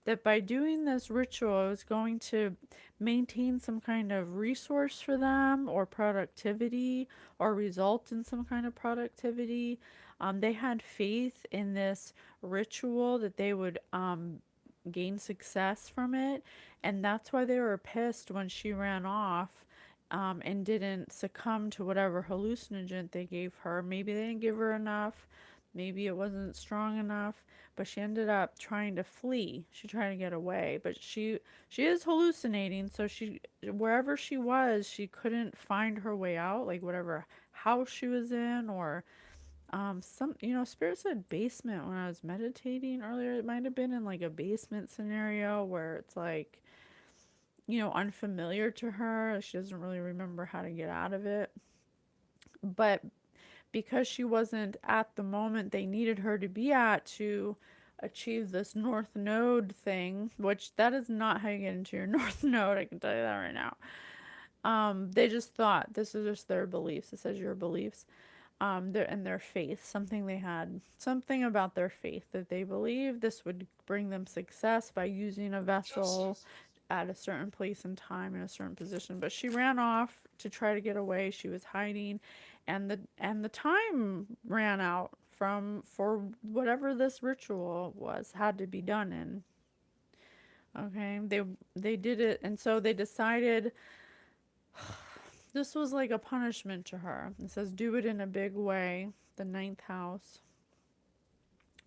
that by doing this ritual it was going to maintain some kind of resource for them, or productivity, or result in some kind of productivity. They had faith in this ritual that they would gain success from it, and that's why they were pissed when she ran off, and didn't succumb to whatever hallucinogen they gave her. Maybe they didn't give her enough, maybe it wasn't strong enough, but she ended up trying to flee. She tried to get away, but she is hallucinating, so she, wherever she was, she couldn't find her way out, like whatever house she was in, or some, Spirit said basement when I was meditating earlier. It might have been in like a basement scenario where it's like, unfamiliar to her. She doesn't really remember how to get out of it. But because she wasn't at the moment they needed her to be at to achieve this North Node thing, which that is not how you get into your North Node, I can tell you that right now. They just thought, this is just their beliefs. It says your beliefs. Their faith, something they had, something about their faith that they believed this would bring them success by using a vessel at a certain place and time in a certain position. But she ran off to try to get away. She was hiding, and the time ran out from for whatever this ritual was had to be done in. Okay, they did it, and so they decided this was like a punishment to her. It says, do it in a big way, the ninth house.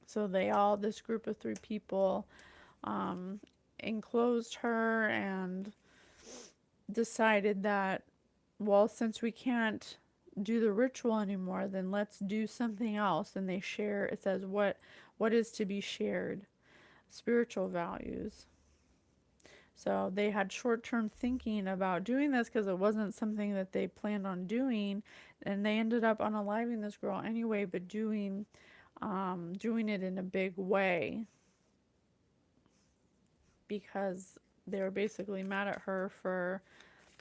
So this group of 3 people, enclosed her and decided that, well, since we can't do the ritual anymore, then let's do something else. And they share, it says, what is to be shared? Spiritual values. So they had short-term thinking about doing this because it wasn't something that they planned on doing, and they ended up unaliving this girl anyway, but doing it in a big way because they were basically mad at her for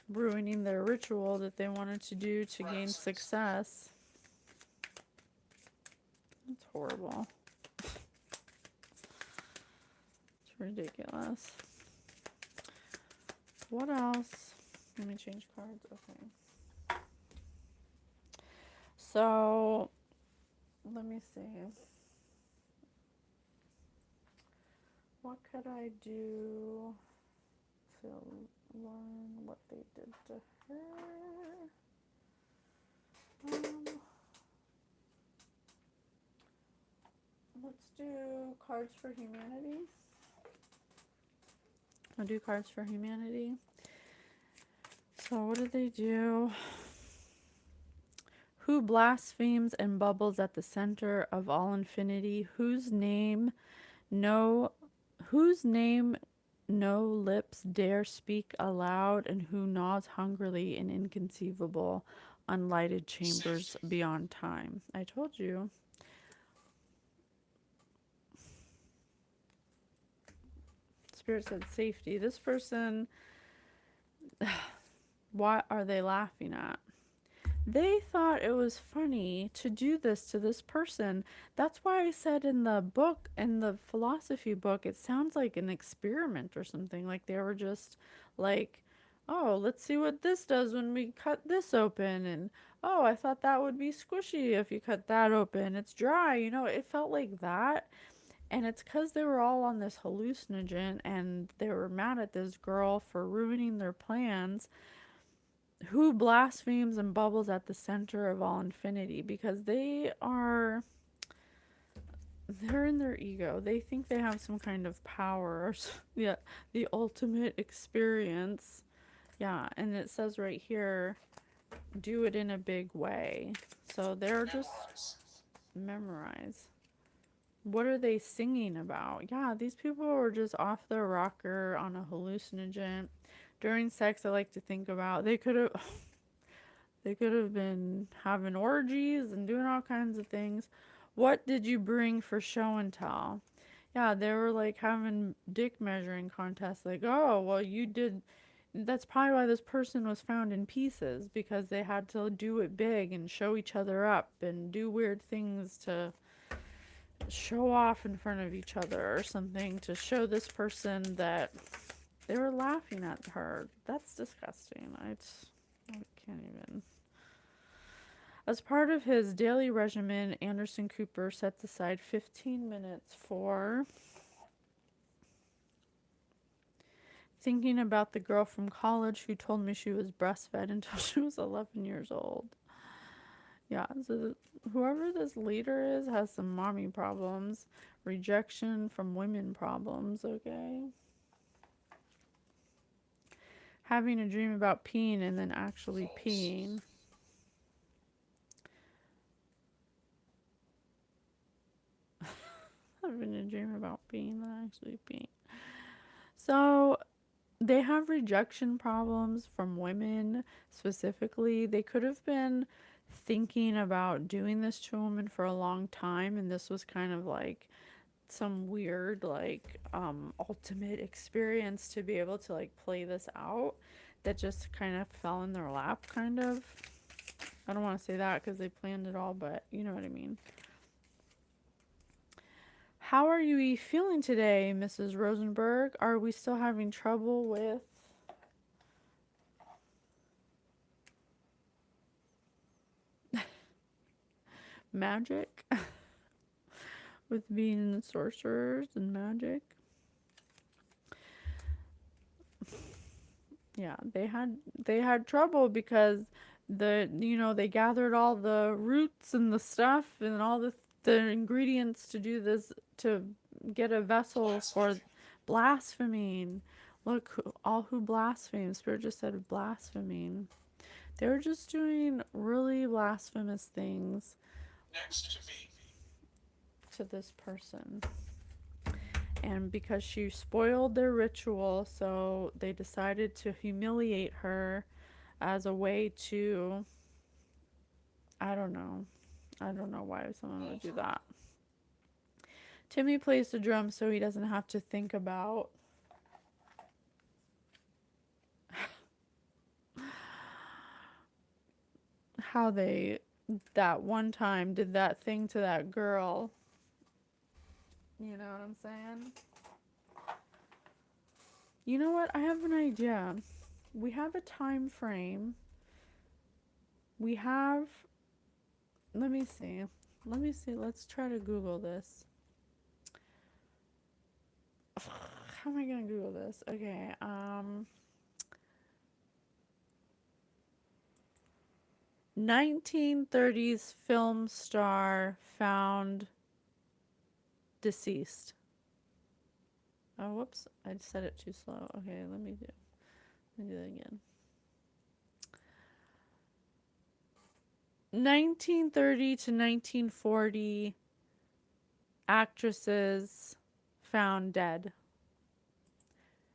ruining their ritual that they wanted to do to gain success. It's horrible. It's ridiculous. What else? Let me change cards. Okay. So, let me see. What could I do to learn what they did to her? Let's do cards for humanity. I'll do cards for humanity. So what did they do? Who blasphemes and bubbles at the center of all infinity? Whose name no lips dare speak aloud, and who gnaws hungrily in inconceivable unlighted chambers beyond time. I told you. Spirit said safety. This person, what are they laughing at? They thought it was funny to do this to this person. That's why I said in the book, in the philosophy book, it sounds like an experiment or something. Like they were just like, oh, let's see what this does when we cut this open. And oh, I thought that would be squishy if you cut that open. It's dry. It felt like that. And it's because they were all on this hallucinogen and they were mad at this girl for ruining their plans. Who blasphemes and bubbles at the center of all infinity? Because they're in their ego. They think they have some kind of power. Yeah, the ultimate experience. Yeah, and it says right here, do it in a big way. So they're just
Memorize.
memorize. What are they singing about? Yeah, these people were just off their rocker on a hallucinogen. During sex, I like to think about they could have been having orgies and doing all kinds of things. What did you bring for show and tell? Yeah, they were like having dick measuring contests. Like, oh, well, you did. That's probably why this person was found in pieces because they had to do it big and show each other up and do weird things to show off in front of each other or something to show this person that they were laughing at her. That's disgusting. I can't even. As part of his daily regimen, Anderson Cooper sets aside 15 minutes for thinking about the girl from college who told me she was breastfed until she was 11 years old. Yeah, so whoever this leader is has some mommy problems, rejection from women problems, okay? Having a dream about peeing and then actually
False.
peeing. Having a dream about peeing and actually peeing. So they have rejection problems from women specifically. They could have been thinking about doing this to a woman for a long time, and this was kind of like some weird like ultimate experience to be able to like play this out that just kind of fell in their lap kind of. I don't want to say that because they planned it all, but you know what I mean. How are you feeling today, Mrs. Rosenberg? Are we still having trouble with magic? With being sorcerers and magic? Yeah, they had trouble because they gathered all the roots and the stuff and all the ingredients to do this to get a vessel for
Blasphemy.
blaspheming. Look, all who blaspheme. Spirit just said blaspheming. They were just doing really blasphemous things
Next to me.
to this person. And because she spoiled their ritual, so they decided to humiliate her as a way to, I don't know. I don't know why someone would do
Over.
that. Timmy plays the drum so he doesn't have to think about how they that one time did that thing to that girl. You know what I'm saying? You know what? I have an idea. We have a time frame. We have. Let me see. Let me see. Let's try to Google this. How am I gonna Google this? Okay. 1930s film star found deceased. Oh, whoops! I said it too slow. Okay, let me do that again. 1930 to 1940 actresses found dead.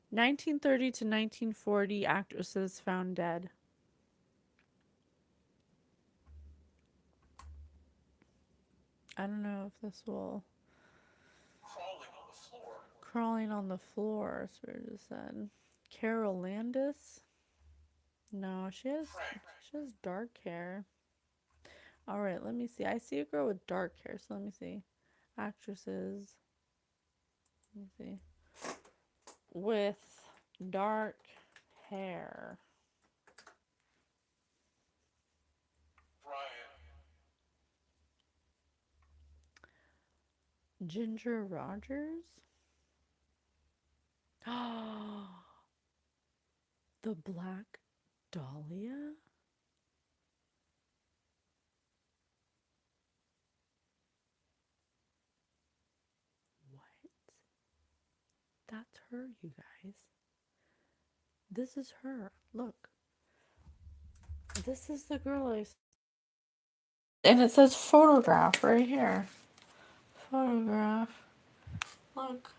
1930 to 1940 actresses found dead. I don't know if this will.
Crawling on the floor.
Crawling on the floor, Spirit just said. Carol Landis? No,
Frank.
she has dark hair. All right, let me see. I see a girl with dark hair, so let me see. Actresses. Let me see. With dark hair.
Brian.
Ginger Rogers? Oh, the Black Dahlia? What? That's her, you guys. This is her. Look. This is the girl I. And it says photograph right here. Photograph. Look.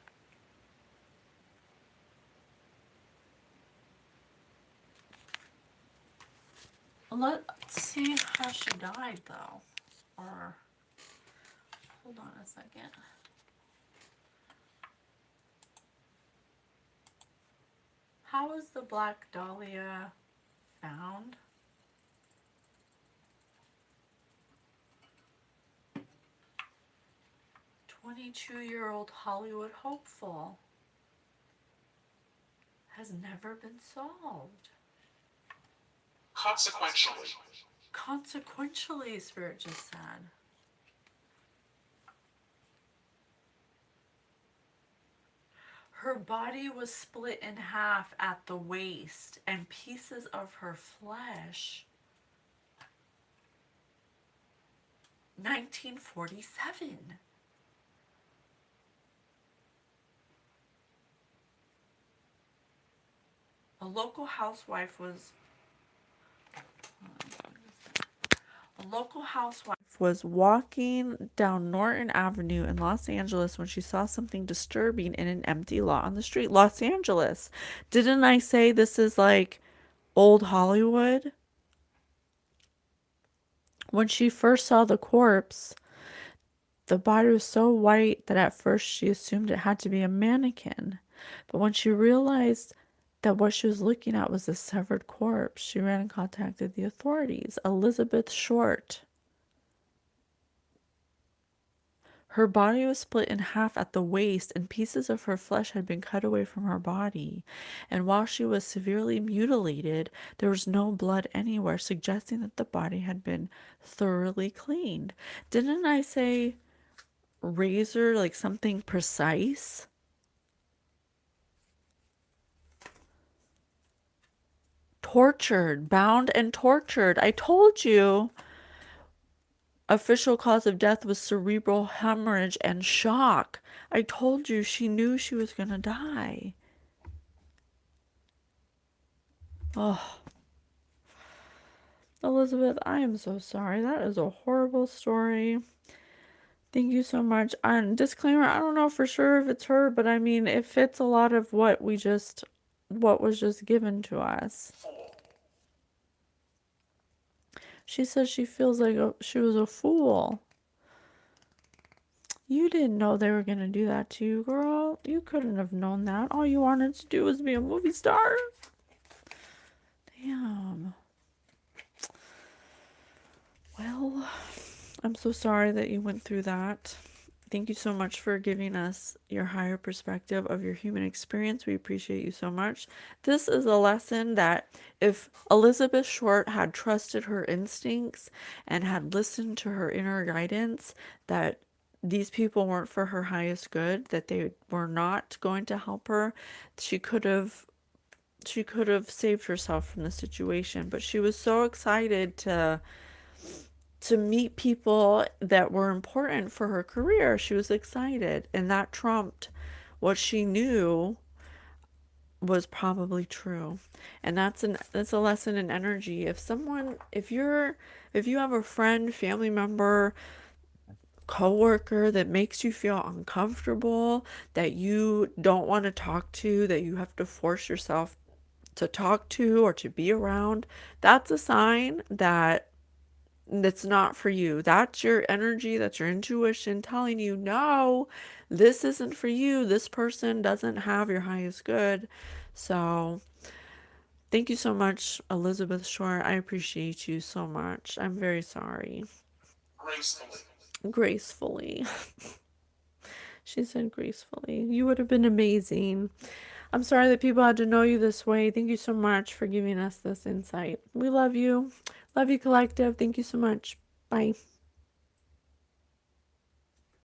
Let's see how she died, though. Or. Hold on a second. How was the Black Dahlia found? 22-year-old Hollywood hopeful has never been solved.
Consequentially.
Consequentially, Spirit just said. Her body was split in half at the waist, and pieces of her flesh. 1947. A local housewife was walking down Norton Avenue in Los Angeles when she saw something disturbing in an empty lot on the street. Los Angeles. Didn't I say this is like old Hollywood? When she first saw the corpse, the body was so white that at first she assumed it had to be a mannequin. But when she realized that what she was looking at was a severed corpse, she ran and contacted the authorities. Elizabeth Short. Her body was split in half at the waist, and pieces of her flesh had been cut away from her body. And while she was severely mutilated, there was no blood anywhere, suggesting that the body had been thoroughly cleaned. Didn't I say razor, like something precise? Tortured, bound and tortured. I told you. Official cause of death was cerebral hemorrhage and shock. I told you she knew she was going to die. Oh, Elizabeth, I am so sorry. That is a horrible story. Thank you so much. And disclaimer, I don't know for sure if it's her, but I mean, it fits a lot of what was just given to us. She says she feels like she was a fool. You didn't know they were going to do that to you, girl. You couldn't have known that. All you wanted to do was be a movie star. Damn. Well, I'm so sorry that you went through that. Thank you so much for giving us your higher perspective of your human experience. We appreciate you so much. This is a lesson that if Elizabeth Short had trusted her instincts and had listened to her inner guidance, that these people weren't for her highest good, that they were not going to help her, she could have saved herself from the situation. But she was so excited to meet people that were important for her career. She was excited, and that trumped what she knew was probably true. And that's a lesson in energy. If you have a friend, family member, coworker that makes you feel uncomfortable, that you don't want to talk to, that you have to force yourself to talk to or to be around, that's a sign that that's not for you. That's your energy, that's your intuition telling you, no, this isn't for you. This person doesn't have your highest good. So thank you so much, Elizabeth Short. I appreciate you so much. I'm very sorry.
Gracefully.
Gracefully. She said gracefully. You would have been amazing. I'm sorry that people had to know you this way. Thank you so much for giving us this insight. We love you. Love you, collective. Thank you so much. Bye.